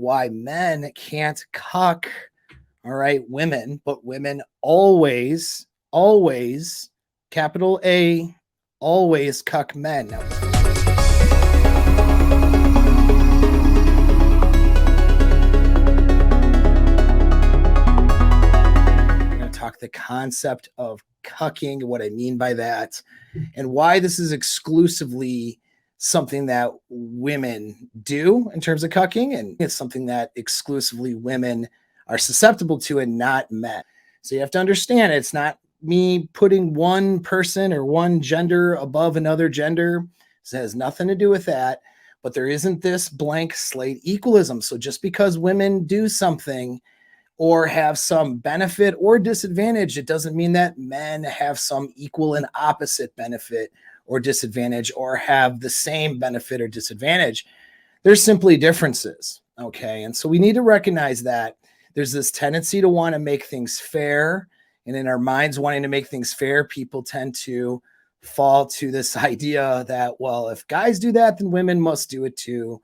why men can't cuck, all right, women, but women always, always, capital A, always cuck men. Now, we're going to talk the concept of cucking, what I mean by that, and why this is exclusively something that women do in terms of cucking, and it's something that exclusively women are susceptible to and not men. So you have to understand it's not me putting one person or one gender above another gender. It has nothing to do with that. But there isn't this blank slate equalism. So just because women do something or have some benefit or disadvantage, it doesn't mean that men have some equal and opposite benefit or disadvantage or have the same benefit or disadvantage. There's simply differences. Okay. And so we need to recognize that there's this tendency to want to make things fair. And in our minds, wanting to make things fair, people tend to fall to this idea that, well, if guys do that, then women must do it too,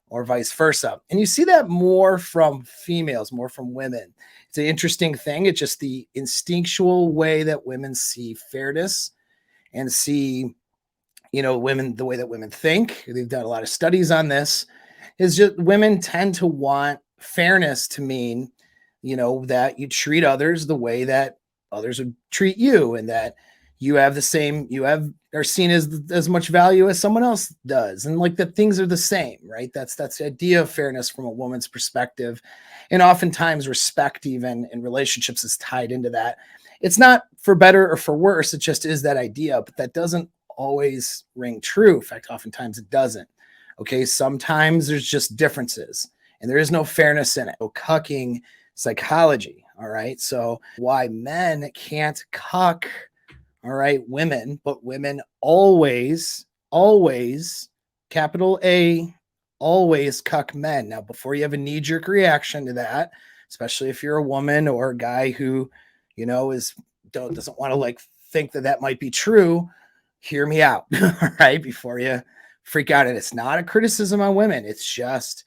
or vice versa. And you see that more from females, more from women. It's an interesting thing. It's just the instinctual way that women see fairness and see, women, the way that women think. They've done a lot of studies on this. Is just women tend to want fairness to mean, that you treat others the way that others would treat you, and that you have the same, are seen as much value as someone else does, and like that things are the same, right? That's the idea of fairness from a woman's perspective, and oftentimes respect, even in relationships, is tied into that. It's not for better or for worse; it just is that idea, but that doesn't always ring true. In fact, oftentimes it doesn't. Okay, sometimes there's just differences, and there is no fairness in it. So cucking psychology. All right, so why men can't cuck, all right, women, but women always, always, capital A, always cuck men. Now, before you have a knee-jerk reaction to that, especially if you're a woman or a guy who, doesn't want to think that might be true, hear me out, all right, before you freak out. And it's not a criticism on women. It's just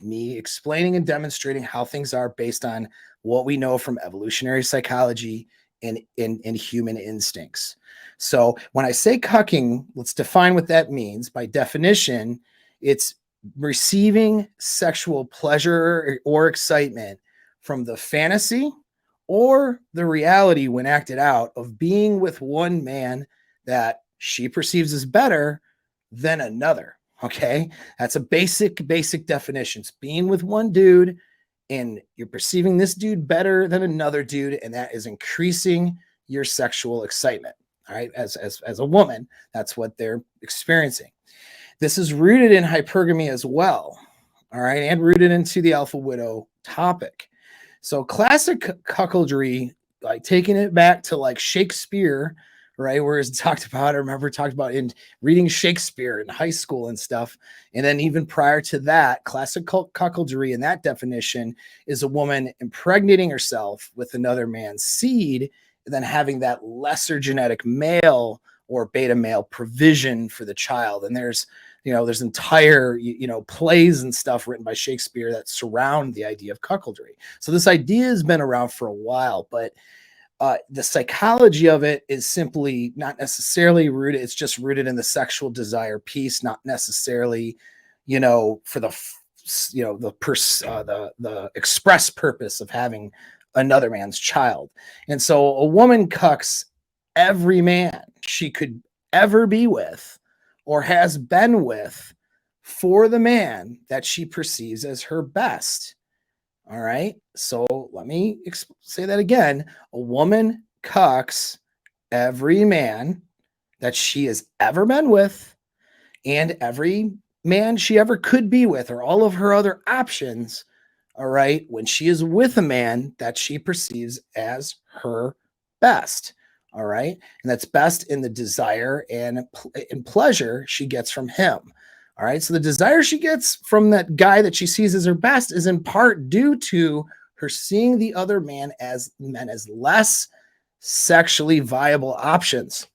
me explaining and demonstrating how things are based on what we know from evolutionary psychology and in human instincts. So when I say cucking, let's define what that means. By definition, it's receiving sexual pleasure or excitement from the fantasy or the reality, when acted out, of being with one man that she perceives as better than another. Okay, that's a basic definition. It's being with one dude and you're perceiving this dude better than another dude, and that is increasing your sexual excitement. All right, as a woman, that's what they're experiencing. This is rooted in hypergamy as well. All right, and rooted into the alpha widow topic. So classic cuckoldry, like taking it back to like Shakespeare, right? Where it's talked about, I remember talked about in reading Shakespeare in high school and stuff. And then even prior to that, classic cuckoldry in that definition is a woman impregnating herself with another man's seed, and then having that lesser genetic male or beta male provision for the child. And there's entire, plays and stuff written by Shakespeare that surround the idea of cuckoldry. So this idea has been around for a while, but the psychology of it is simply not necessarily rooted. It's just rooted in the sexual desire piece, not necessarily, for the express purpose of having another man's child. And so a woman cucks every man she could ever be with or has been with for the man that she perceives as her best. All right. So let me say that again. A woman cucks every man that she has ever been with and every man she ever could be with, or all of her other options. All right. When she is with a man that she perceives as her best. All right. And that's best in the desire and pleasure she gets from him. All right. So the desire she gets from that guy that she sees as her best is in part due to her seeing the other men as less sexually viable options.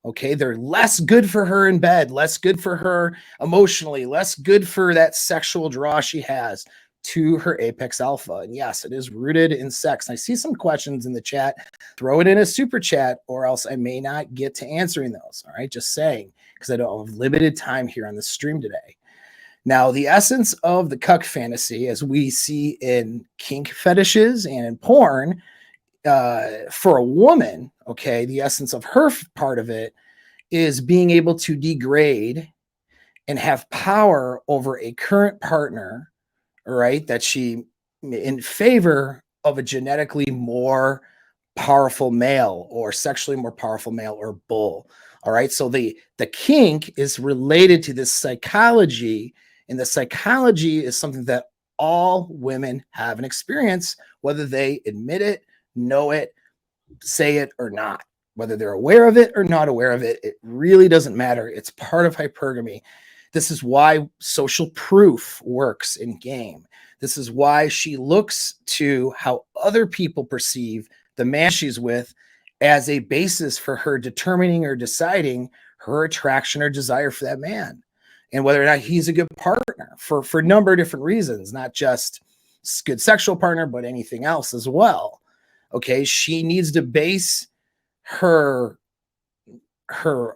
Okay, they're less good for her in bed, less good for her emotionally, less good for that sexual draw she has to her apex alpha. And yes, it is rooted in sex. And I see some questions in the chat. Throw it in a super chat, or else I may not get to answering those. All right, just saying, because I don't have limited time here on the stream today. Now, the essence of the cuck fantasy, as we see in kink fetishes and in porn, for a woman, okay, the essence of her part of it is being able to degrade and have power over a current partner, right? That she in favor of a genetically more powerful male or sexually more powerful male or bull. All right. So the kink is related to this psychology, and the psychology is something that all women have an experience, whether they admit it, know it, say it or not, whether they're aware of it or not aware of it. It really doesn't matter. It's part of hypergamy. This is why social proof works in game. This is why she looks to how other people perceive the man she's with as a basis for her determining or deciding her attraction or desire for that man, and whether or not he's a good partner for a number of different reasons, not just good sexual partner, but anything else as well. Okay, she needs to base her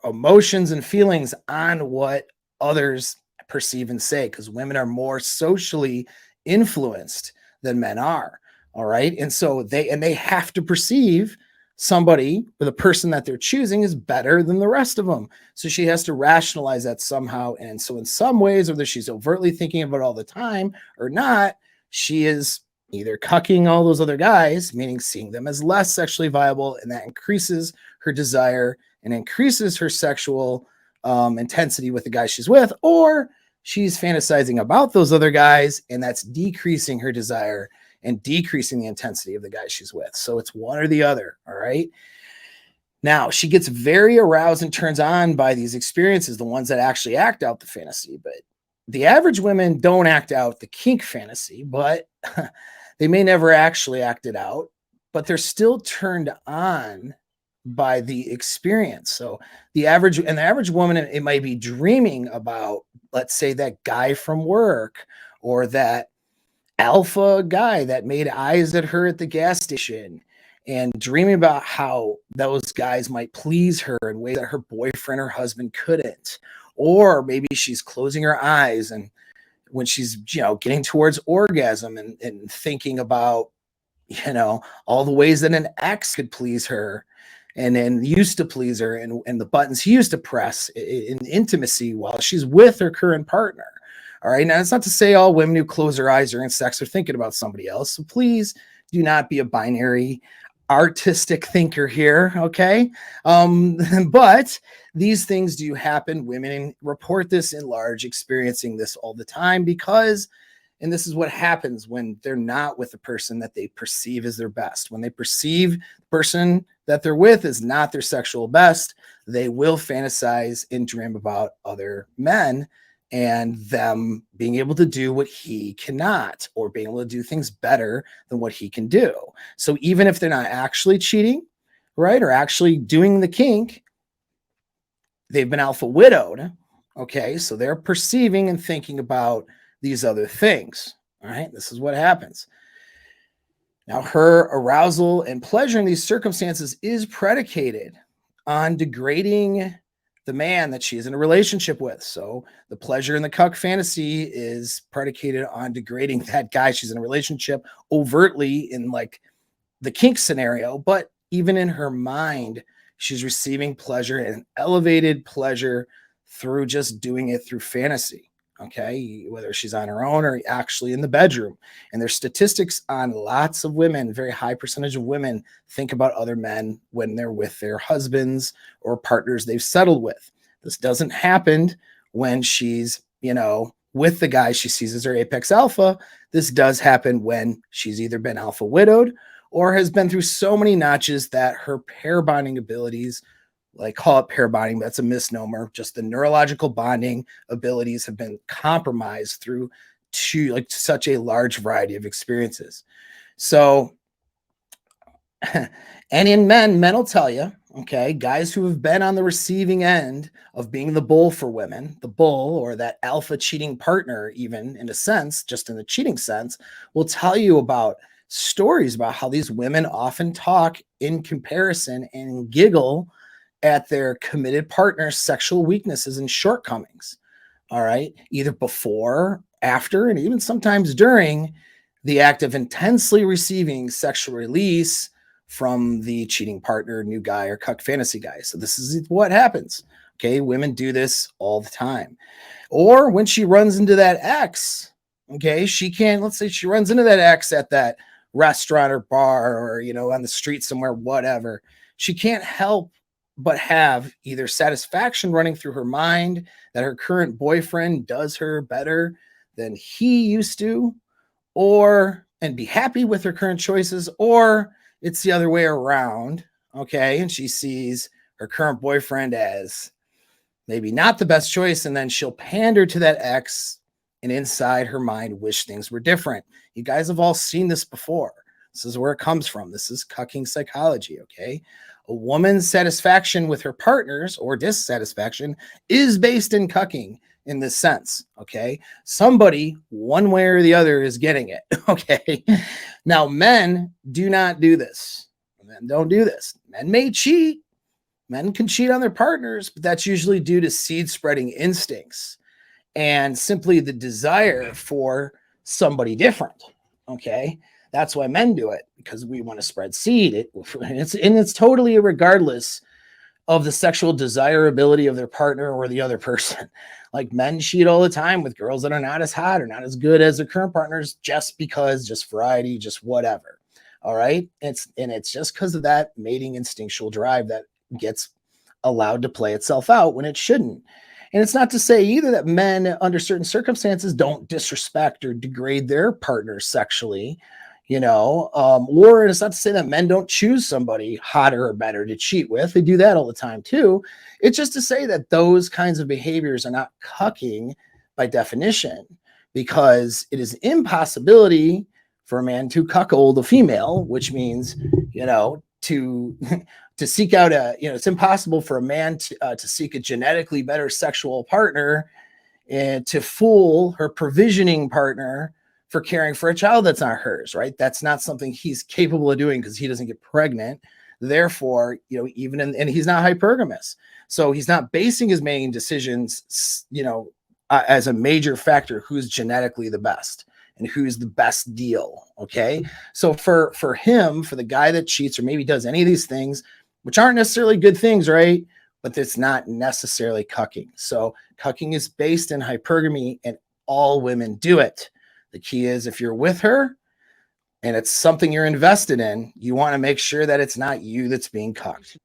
emotions and feelings on what others perceive and say, because women are more socially influenced than men are. All right, and so they have to perceive somebody or the person that they're choosing is better than the rest of them. So she has to rationalize that somehow. And so in some ways, whether she's overtly thinking about it all the time or not, she is either cucking all those other guys, meaning seeing them as less sexually viable, and that increases her desire and increases her sexual intensity with the guy she's with, or she's fantasizing about those other guys, and that's decreasing her desire and decreasing the intensity of the guy she's with. So it's one or the other. All right. Now, she gets very aroused and turns on by these experiences, the ones that actually act out the fantasy. But the average women don't act out the kink fantasy, but they may never actually act it out, but they're still turned on by the experience. So the average woman, it might be dreaming about, let's say, that guy from work, or that alpha guy that made eyes at her at the gas station, and dreaming about how those guys might please her in ways that her boyfriend or husband couldn't. Or maybe she's closing her eyes, and when she's, getting towards orgasm, and thinking about, all the ways that an ex could please her and then used to please her, and the buttons he used to press in intimacy while she's with her current partner. All right. Now, it's not to say all women who close their eyes during sex are thinking about somebody else. So please do not be a binary artistic thinker here. Okay. But these things do happen. Women report this in large, experiencing this all the time, and this is what happens when they're not with the person that they perceive as their best. When they perceive the person that they're with is not their sexual best, they will fantasize and dream about other men and them being able to do what he cannot, or being able to do things better than what he can do. So even if they're not actually cheating, right, or actually doing the kink, they've been alpha widowed. Okay, so they're perceiving and thinking about these other things. All right, this is what happens. Now, her arousal and pleasure in these circumstances is predicated on degrading the man that she is in a relationship with. So the pleasure in the cuck fantasy is predicated on degrading that guy she's in a relationship overtly in like the kink scenario, but even in her mind, she's receiving pleasure and elevated pleasure through just doing it through fantasy. Okay, whether she's on her own or actually in the bedroom. And there's statistics on lots of women, very high percentage of women think about other men when they're with their husbands or partners they've settled with. This doesn't happen when she's, with the guy she sees as her apex alpha. This does happen when she's either been alpha widowed or has been through so many notches that her pair bonding abilities, like call it pair bonding, that's a misnomer. Just the neurological bonding abilities have been compromised through such a large variety of experiences. So, and in men will tell you, Okay, guys who have been on the receiving end of being the bull for women, the bull or that alpha cheating partner, even in a sense, just in the cheating sense, will tell you about stories about how these women often talk in comparison and giggle at their committed partner's sexual weaknesses and shortcomings. All right, either before, after, and even sometimes during the act of intensely receiving sexual release from the cheating partner, new guy, or cuck fantasy guy. So this is what happens. Okay, women do this all the time. Or when she runs into that ex, okay, she can't, let's say she runs into that ex at that restaurant or bar or, on the street somewhere, whatever. She can't help but have either satisfaction running through her mind that her current boyfriend does her better than he used to, or and be happy with her current choices, or it's the other way around. Okay, and she sees her current boyfriend as maybe not the best choice, and then she'll pander to that ex and inside her mind wish things were different. You guys have all seen this before. This is where it comes from. This is cucking psychology. Okay, a woman's satisfaction with her partners or dissatisfaction is based in cucking in this sense. Okay, somebody one way or the other is getting it. Okay, now men do not do this. Men don't do this. Men may cheat. Men can cheat on their partners, but that's usually due to seed spreading instincts and simply the desire for somebody different. Okay, that's why men do it, because we want to spread seed. It's totally regardless of the sexual desirability of their partner or the other person. Like, men cheat all the time with girls that are not as hot or not as good as their current partners, just because, just variety, just whatever. All right, it's just because of that mating instinctual drive that gets allowed to play itself out when it shouldn't. And it's not to say either that men, under certain circumstances, don't disrespect or degrade their partners sexually, or it's not to say that men don't choose somebody hotter or better to cheat with. They do that all the time too. It's just to say that those kinds of behaviors are not cucking by definition, because it is impossibility for a man to cuckold a female, which means, to to seek out it's impossible for a man to seek a genetically better sexual partner and to fool her provisioning partner for caring for a child that's not hers, right? That's not something he's capable of doing because he doesn't get pregnant. Therefore, and he's not hypergamous. So he's not basing his mating decisions, as a major factor who's genetically the best and who's the best deal. Okay. So for him, for the guy that cheats or maybe does any of these things, which aren't necessarily good things, right? But it's not necessarily cucking. So cucking is based in hypergamy, and all women do it. The key is, if you're with her and it's something you're invested in, you want to make sure that it's not you that's being cucked.